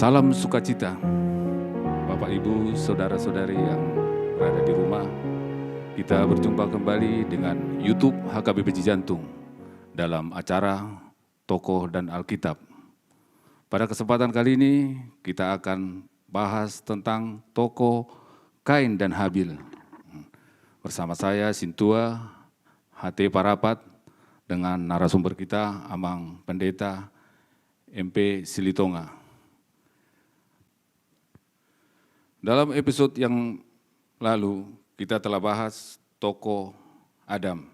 Salam sukacita, Bapak Ibu, Saudara-saudari yang berada di rumah. Kita berjumpa kembali dengan YouTube HKBP Cijantung dalam acara Tokoh dan Alkitab. Pada kesempatan kali ini kita akan bahas tentang tokoh Kain dan Habil. Bersama saya Sintua HT Parapat dengan narasumber kita Amang Pendeta MP Silitonga. Dalam episode yang lalu kita telah bahas tokoh Adam.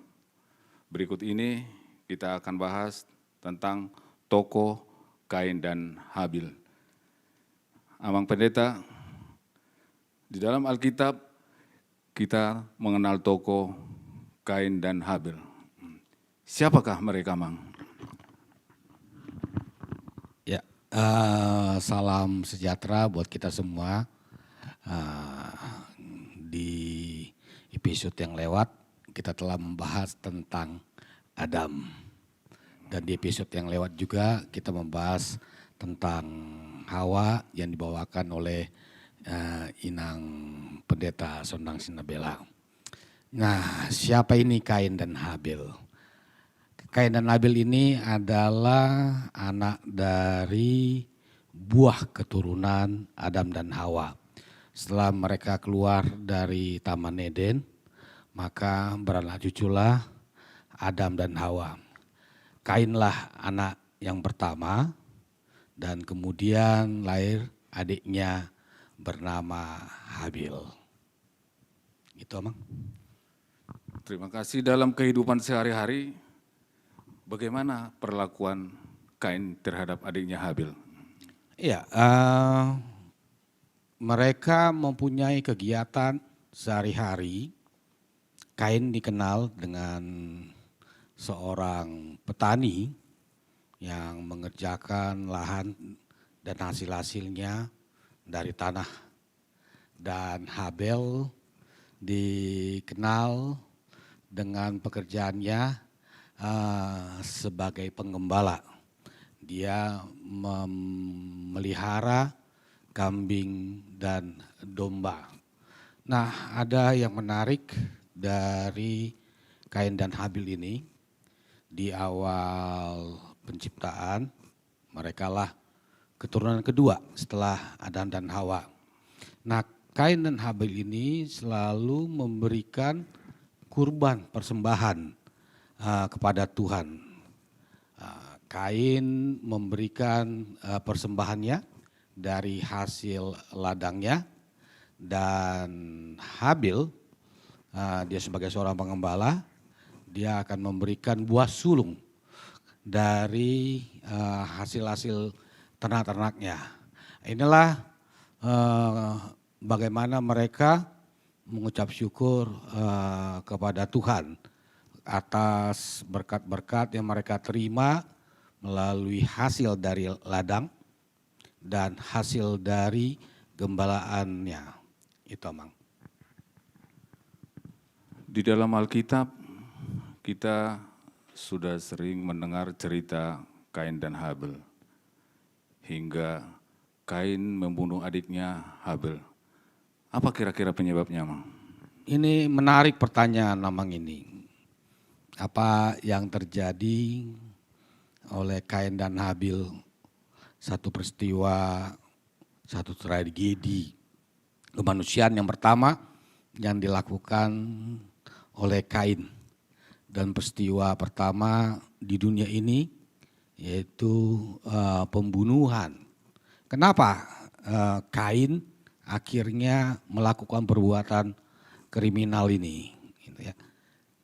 Berikut ini kita akan bahas tentang tokoh Kain dan Habil. Amang Pendeta, di dalam Alkitab kita mengenal tokoh Kain dan Habil. Siapakah mereka, Mang? Ya, salam sejahtera buat kita semua. Di episode yang lewat kita telah membahas tentang Adam. Dan di episode yang lewat juga kita membahas tentang Hawa yang dibawakan oleh Inang Pendeta Sondang Sinabela. Nah, siapa ini Kain dan Habil? Kain dan Habil ini adalah anak dari buah keturunan Adam dan Hawa. Setelah mereka keluar dari Taman Eden, maka beranak cuculah Adam dan Hawa. Kainlah anak yang pertama dan kemudian lahir adiknya bernama Habil. Gitu, Amang. Terima kasih. Dalam kehidupan sehari-hari, bagaimana perlakuan Kain terhadap adiknya Habil? Iya, mereka mempunyai kegiatan sehari-hari. Kain dikenal dengan seorang petani yang mengerjakan lahan dan hasil-hasilnya dari tanah. Dan Habil dikenal dengan pekerjaannya sebagai penggembala. Dia memelihara kambing dan domba. Nah, ada yang menarik dari Kain dan Habil ini. Di awal penciptaan, merekalah keturunan kedua setelah Adam dan Hawa. Nah, Kain dan Habil ini selalu memberikan kurban persembahan kepada Tuhan. Kain memberikan persembahannya dari hasil ladangnya, dan Habil dia sebagai seorang pengembala, dia akan memberikan buah sulung dari hasil-hasil ternak-ternaknya. Inilah bagaimana mereka mengucap syukur kepada Tuhan atas berkat-berkat yang mereka terima melalui hasil dari ladang dan hasil dari gembalaannya. Itu, Amang. Di dalam Alkitab kita sudah sering mendengar cerita Kain dan Habil. Hingga Kain membunuh adiknya Habil. Apa kira-kira penyebabnya, Mang? Ini menarik pertanyaan, Amang, ini. Apa yang terjadi oleh Kain dan Habil? Satu peristiwa, satu tragedi kemanusiaan yang pertama yang dilakukan oleh Kain. Dan peristiwa pertama di dunia ini yaitu pembunuhan. Kenapa Kain akhirnya melakukan perbuatan kriminal ini? Gitu ya.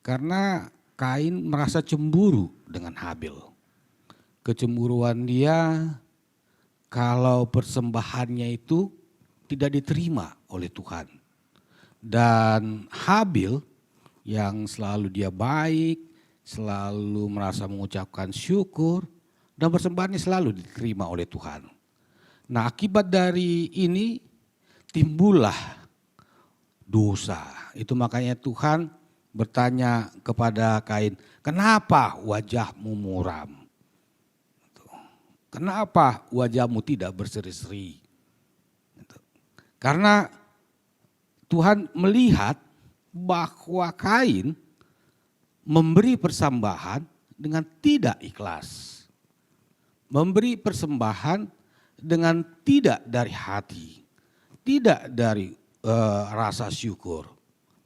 Karena Kain merasa cemburu dengan Habil. Kecemburuan dia kalau persembahannya itu tidak diterima oleh Tuhan. Dan Habil yang selalu dia baik, selalu merasa mengucapkan syukur, dan persembahannya selalu diterima oleh Tuhan. Nah, akibat dari ini timbullah dosa. Itu makanya Tuhan bertanya kepada Kain, kenapa wajahmu muram? kenapa wajahmu tidak berseri-seri? Gitu. Karena Tuhan melihat bahwa Kain memberi persembahan dengan tidak ikhlas. Memberi persembahan dengan tidak dari hati. Tidak dari rasa syukur.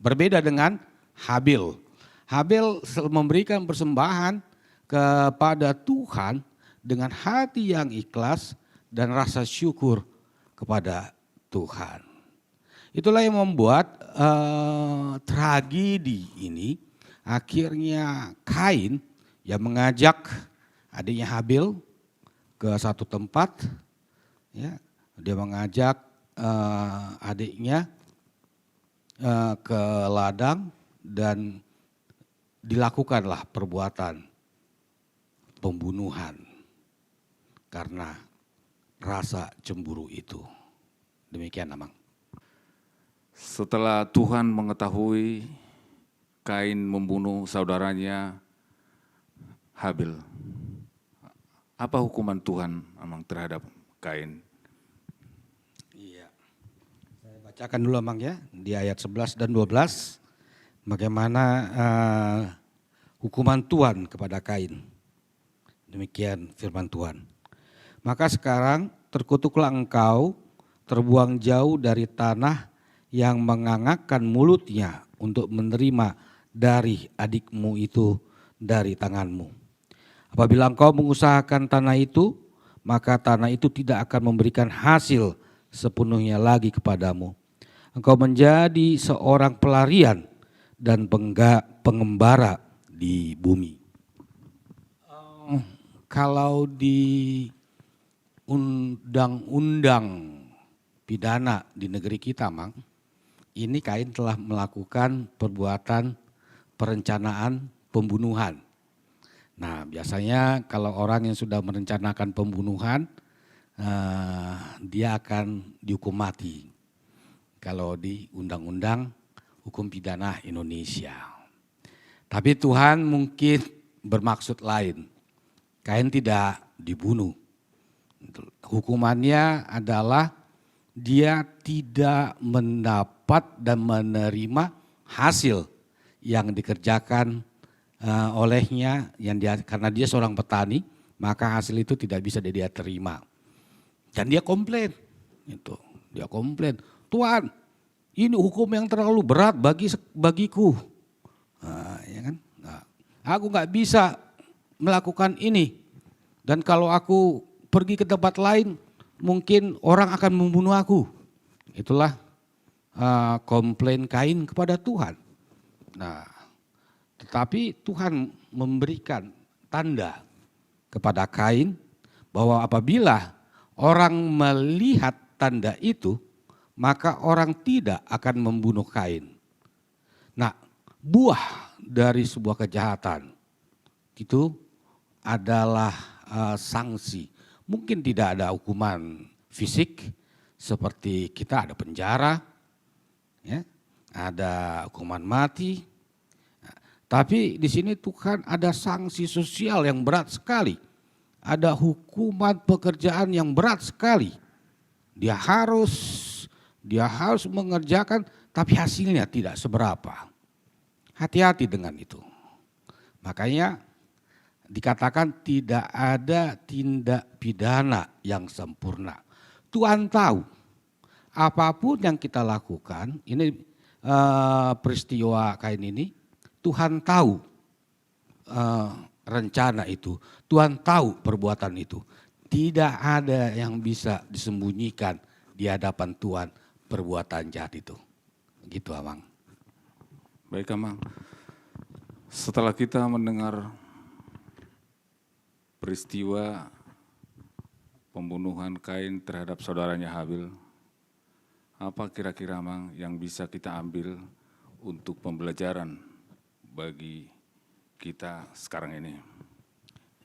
Berbeda dengan Habil. Habil memberikan persembahan kepada Tuhan dengan hati yang ikhlas dan rasa syukur kepada Tuhan. Itulah yang membuat tragedi ini akhirnya Kain yang mengajak adiknya Habil ke satu tempat, ya, dia mengajak adiknya ke ladang dan dilakukanlah perbuatan pembunuhan karena rasa cemburu itu. Demikian, Amang. Setelah Tuhan mengetahui Kain membunuh saudaranya Habil, apa hukuman Tuhan Amang terhadap Kain? Bacakan dulu Amang ya, di ayat 11 dan 12, bagaimana hukuman Tuhan kepada Kain. Demikian firman Tuhan. Maka sekarang terkutuklah engkau, terbuang jauh dari tanah yang mengangakkan mulutnya untuk menerima dari adikmu itu dari tanganmu. Apabila engkau mengusahakan tanah itu, maka tanah itu tidak akan memberikan hasil sepenuhnya lagi kepadamu. Engkau menjadi seorang pelarian dan pengembara di bumi. Kalau di undang-undang pidana di negeri kita, Mang, ini Kain telah melakukan perbuatan perencanaan pembunuhan. Nah, biasanya kalau orang yang sudah merencanakan pembunuhan, dia akan dihukum mati. Kalau di undang-undang hukum pidana Indonesia. Tapi Tuhan mungkin bermaksud lain. Kain tidak dibunuh. Hukumannya adalah dia tidak mendapat dan menerima hasil yang dikerjakan olehnya, karena dia seorang petani, maka hasil itu tidak bisa dia terima. Dan dia komplain, dia komplain. Tuhan, ini hukum yang terlalu berat bagiku. Ya kan? Aku nggak bisa melakukan ini. Dan kalau aku pergi ke tempat lain, mungkin orang akan membunuh aku. Itulah komplain Kain kepada Tuhan. Nah, tetapi Tuhan memberikan tanda kepada Kain bahwa apabila orang melihat tanda itu, maka orang tidak akan membunuh Kain. Nah, buah dari sebuah kejahatan itu adalah sanksi. Mungkin tidak ada hukuman fisik seperti kita ada penjara, ya, ada hukuman mati. Tapi di sini Tuhan ada sanksi sosial yang berat sekali. Ada hukuman pekerjaan yang berat sekali. Dia harus mengerjakan, tapi hasilnya tidak seberapa. Hati-hati dengan itu. Makanya dikatakan tidak ada tindak pidana yang sempurna. Tuhan tahu apapun yang kita lakukan, ini peristiwa Kain ini, Tuhan tahu rencana itu, Tuhan tahu perbuatan itu. Tidak ada yang bisa disembunyikan di hadapan Tuhan perbuatan jahat itu. Gitu, Amang. Baik, Amang. Setelah kita mendengar peristiwa pembunuhan Kain terhadap saudaranya Habil, apa kira-kira Amang yang bisa kita ambil untuk pembelajaran bagi kita sekarang ini?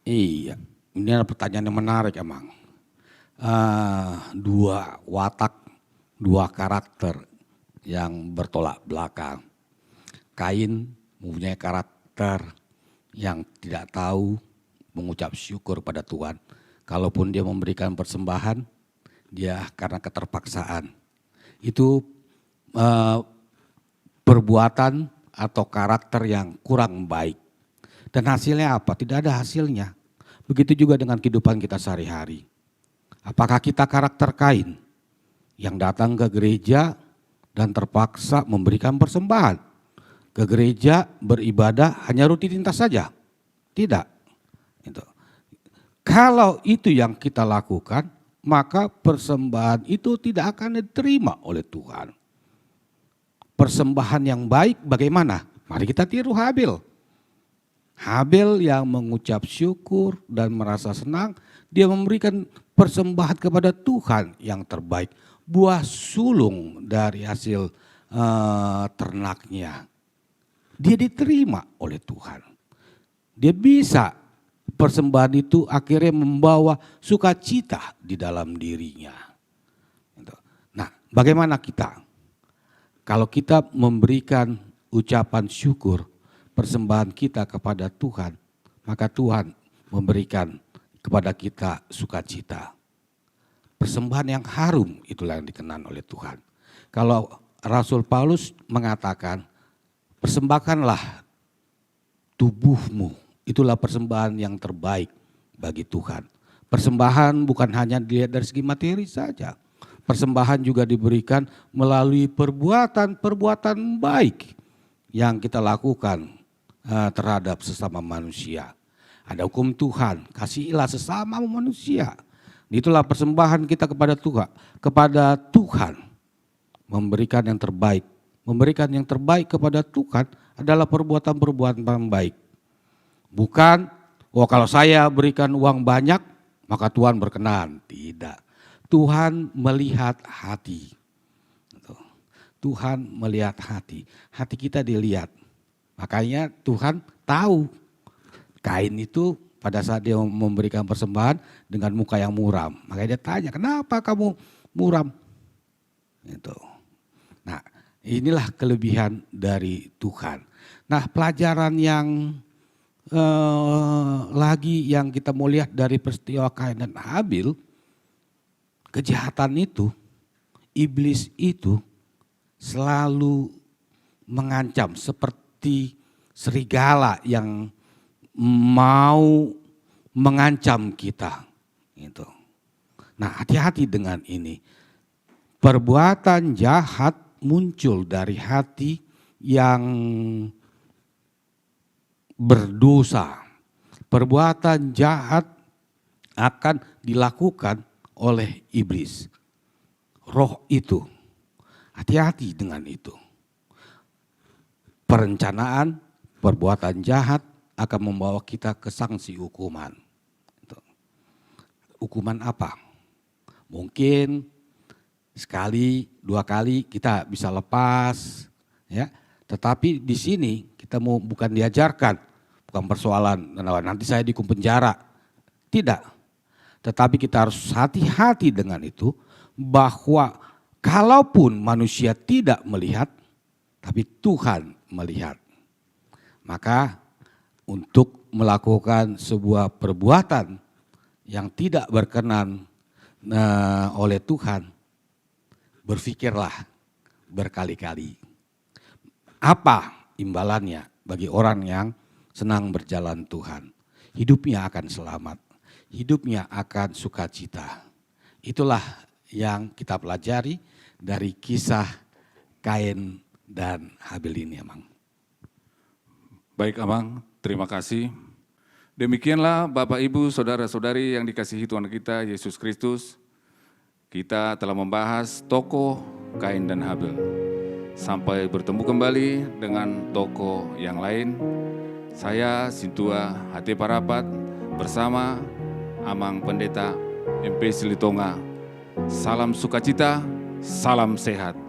Iya, ini adalah pertanyaan yang menarik, Amang. Dua watak, dua karakter yang bertolak belakang. Kain mempunyai karakter yang tidak tahu mengucap syukur pada Tuhan Kalaupun dia memberikan persembahan, dia karena keterpaksaan. Itu perbuatan atau karakter yang kurang baik. Dan hasilnya apa? Tidak ada hasilnya. Begitu juga dengan kehidupan kita sehari-hari. Apakah kita karakter Kain yang datang ke gereja dan terpaksa memberikan persembahan? Ke gereja beribadah hanya rutinitas saja? Tidak. Kalau itu yang kita lakukan, maka persembahan itu tidak akan diterima oleh Tuhan. Persembahan yang baik bagaimana? Mari kita tiru Habil. Habil yang mengucap syukur dan merasa senang, dia memberikan persembahan kepada Tuhan yang terbaik. Buah sulung dari hasil ternaknya. Dia diterima oleh Tuhan. Dia bisa persembahan itu akhirnya membawa sukacita di dalam dirinya. Nah, bagaimana kita? Kalau kita memberikan ucapan syukur, persembahan kita kepada Tuhan, maka Tuhan memberikan kepada kita sukacita. Persembahan yang harum itulah yang dikenan oleh Tuhan. Kalau Rasul Paulus mengatakan, persembahkanlah tubuhmu. Itulah persembahan yang terbaik bagi Tuhan. Persembahan bukan hanya dilihat dari segi materi saja. Persembahan juga diberikan melalui perbuatan-perbuatan baik yang kita lakukan terhadap sesama manusia. Ada hukum Tuhan, kasihilah sesama manusia. Itulah persembahan kita kepada Tuhan. Kepada Tuhan memberikan yang terbaik. Memberikan yang terbaik kepada Tuhan adalah perbuatan-perbuatan baik. Bukan, kalau saya berikan uang banyak, maka Tuhan berkenan. Tidak. Tuhan melihat hati. Tuhan melihat hati. Hati kita dilihat. Makanya Tuhan tahu. Kain itu pada saat dia memberikan persembahan dengan muka yang muram. Makanya dia tanya, kenapa kamu muram? Nah, inilah kelebihan dari Tuhan. Nah, pelajaran yang lagi yang kita mau lihat dari peristiwa Kain dan Habil, kejahatan itu, iblis itu selalu mengancam seperti serigala yang mau mengancam kita. Gitu. Nah, hati-hati dengan ini. Perbuatan jahat muncul dari hati yang berdosa. Perbuatan jahat akan dilakukan oleh iblis. Roh itu. Hati-hati dengan itu. Perencanaan perbuatan jahat akan membawa kita ke sanksi hukuman. Hukuman apa? Mungkin sekali, 2 kali kita bisa lepas, ya. Tetapi di sini kita mau bukan diajarkan, bukan persoalan nanti saya dihukum penjara. Tidak. Tetapi kita harus hati-hati dengan itu, bahwa kalaupun manusia tidak melihat, tapi Tuhan melihat. Maka untuk melakukan sebuah perbuatan yang tidak berkenan oleh Tuhan, berpikirlah berkali-kali. Apa imbalannya bagi orang yang senang berjalan Tuhan? Hidupnya akan selamat, hidupnya akan sukacita. Itulah yang kita pelajari dari kisah Kain dan Habil ini, Amang. Baik, Amang, terima kasih. Demikianlah Bapak, Ibu, Saudara-saudari yang dikasihi Tuhan kita Yesus Kristus. Kita telah membahas tokoh Kain dan Habil. Sampai bertemu kembali dengan tokoh yang lain. Saya Sintua Hati Parapat bersama Amang Pendeta MP Silitonga. Salam sukacita, salam sehat.